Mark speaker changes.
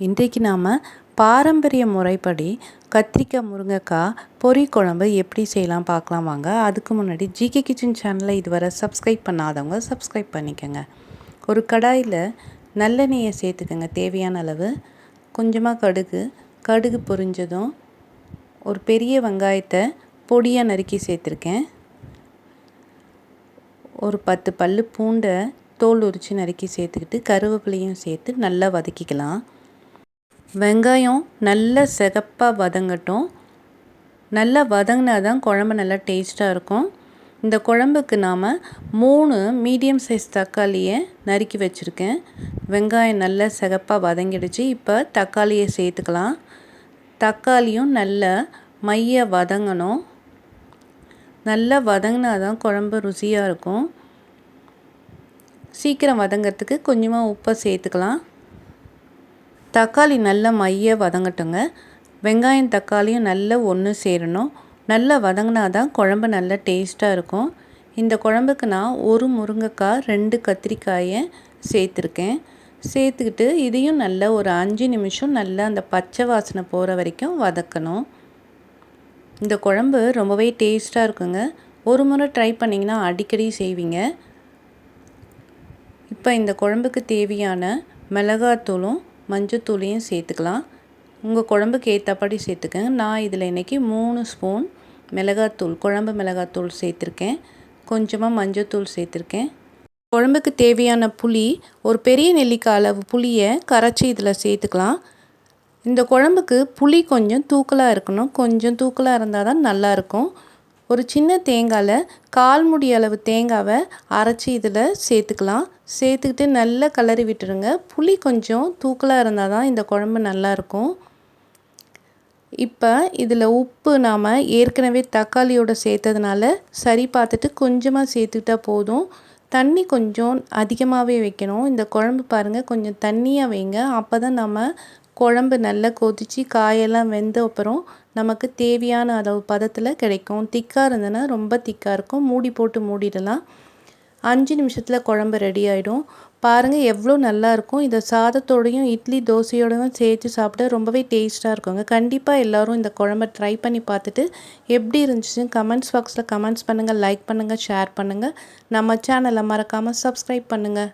Speaker 1: இன்றைக்கு நாம் பாரம்பரிய முறைப்படி கத்திரிக்காய் முருங்கைக்காய் பொரி குழம்பு எப்படி செய்யலாம் பார்க்கலாம் வாங்க. அதுக்கு முன்னாடி ஜிகே கிச்சன் சேனலை இதுவரை சப்ஸ்கிரைப் பண்ணாதவங்க சப்ஸ்கிரைப் பண்ணிக்கோங்க. ஒரு கடாயில் நல்லெண்ணெயை சேர்த்துக்கோங்க தேவையான அளவு. கொஞ்சமாக கடுகு பொரிஞ்சதும் ஒரு பெரிய வெங்காயத்தை பொடியாக நறுக்கி சேர்த்துருக்கேன். ஒரு 10 பல்லு பூண்டை தோல் உரித்து நறுக்கி சேர்த்துக்கிட்டு கருவேப்பிலையும் சேர்த்து நல்லா வதக்கிக்கலாம். வெங்காயம் நல்லா சிகப்பாக வதங்கட்டும். நல்லா வதங்கினா தான் குழம்பு நல்லா டேஸ்ட்டாக இருக்கும். இந்த குழம்புக்கு நாம் 3 மீடியம் சைஸ் தக்காளியை நறுக்கி வச்சுருக்கேன். வெங்காயம் நல்லா சிகப்பாக வதங்கிடுச்சு. இப்போ தக்காளியை சேர்த்துக்கலாம். தக்காளியும் நல்லா மைய வதங்கணும். நல்லா வதங்கினா தான் குழம்பு ருசியாக இருக்கும். சீக்கிரம் வதங்கிறதுக்கு கொஞ்சமாக உப்பை சேர்த்துக்கலாம். தக்காளி நல்லா மைய வதங்கட்டுங்க. வெங்காயம் தக்காளியும் நல்லா ஒன்று சேரணும். நல்லா வதங்கினா தான் குழம்பு நல்லா டேஸ்ட்டாக இருக்கும். இந்த குழம்புக்கு நான் ஒரு முருங்கைக்காய் 2 கத்திரிக்காயை சேர்த்துருக்கேன். சேர்த்துக்கிட்டு இதையும் நல்லா ஒரு 5 நிமிஷம் நல்லா அந்த பச்சை வாசனை போகிற வரைக்கும் வதக்கணும். இந்த குழம்பு ரொம்பவே டேஸ்ட்டாக இருக்குங்க. ஒரு முறை ட்ரை பண்ணிங்கன்னா அடிக்கடி செய்வீங்க. இப்போ இந்த குழம்புக்கு தேவையான மிளகாத்தூளும் மஞ்சத்தூளையும் சேர்த்துக்கலாம். உங்கள் குழம்புக்கு ஏற்றபடி சேர்த்துக்கங்க. நான் இதில் இன்றைக்கி 3 ஸ்பூன் மிளகாத்தூள் குழம்பு மிளகாத்தூள் சேர்த்துருக்கேன். கொஞ்சமாக மஞ்சத்தூள் சேர்த்துருக்கேன். குழம்புக்கு தேவையான புளி ஒரு பெரிய நெல்லிக்காய் அளவு புளியை கரைச்சி இதில் சேர்த்துக்கலாம். இந்த குழம்புக்கு புளி கொஞ்சம் தூக்கலாக இருக்கணும். கொஞ்சம் தூக்கலாக இருந்தால் தான் நல்லாயிருக்கும். ஒரு சின்ன தேங்காயில் 1/4 மூடி அளவு தேங்காவை அரைச்சி இதில் சேர்த்துக்கலாம். சேர்த்துக்கிட்டு நல்லா கிளறி விட்டுருங்க. புளி கொஞ்சம் தூக்கலாக இருந்தால் தான் இந்த குழம்பு நல்லாயிருக்கும். இப்போ இதில் உப்பு நாம் ஏற்கனவே தக்காளியோடு சேர்த்ததுனால சரி பார்த்துட்டு கொஞ்சமாக சேர்த்துக்கிட்டால் போதும். தண்ணி கொஞ்சம் அதிகமாகவே வைக்கணும். இந்த குழம்பு பாருங்கள், கொஞ்சம் தண்ணியாக வைங்க. அப்போ தான் நம்ம குழம்பு நல்லா கொதித்து காயெல்லாம் வெந்த அப்புறம் நமக்கு தேவையான அளவு பதத்தில் கிடைக்கும். திக்காக இருந்ததுன்னா ரொம்ப திக்காக இருக்கும். மூடி போட்டு மூடிடலாம். 5 நிமிஷத்தில் குழம்பு ரெடி ஆகிடும். பாருங்கள் எவ்வளோ நல்லாயிருக்கும். இதை சாதத்தோடையும் இட்லி தோசையோடையும் சேர்த்து சாப்பிட ரொம்பவே டேஸ்ட்டாக இருக்குங்க. கண்டிப்பாக எல்லோரும் இந்த குழம்பை ட்ரை பண்ணி பார்த்துட்டு எப்படி இருந்துச்சுன்னு கமெண்ட்ஸ் பாக்ஸில் கமெண்ட்ஸ் பண்ணுங்கள், லைக் பண்ணுங்கள், ஷேர் பண்ணுங்கள். நம்ம சேனலை மறக்காமல் சப்ஸ்கிரைப் பண்ணுங்கள்.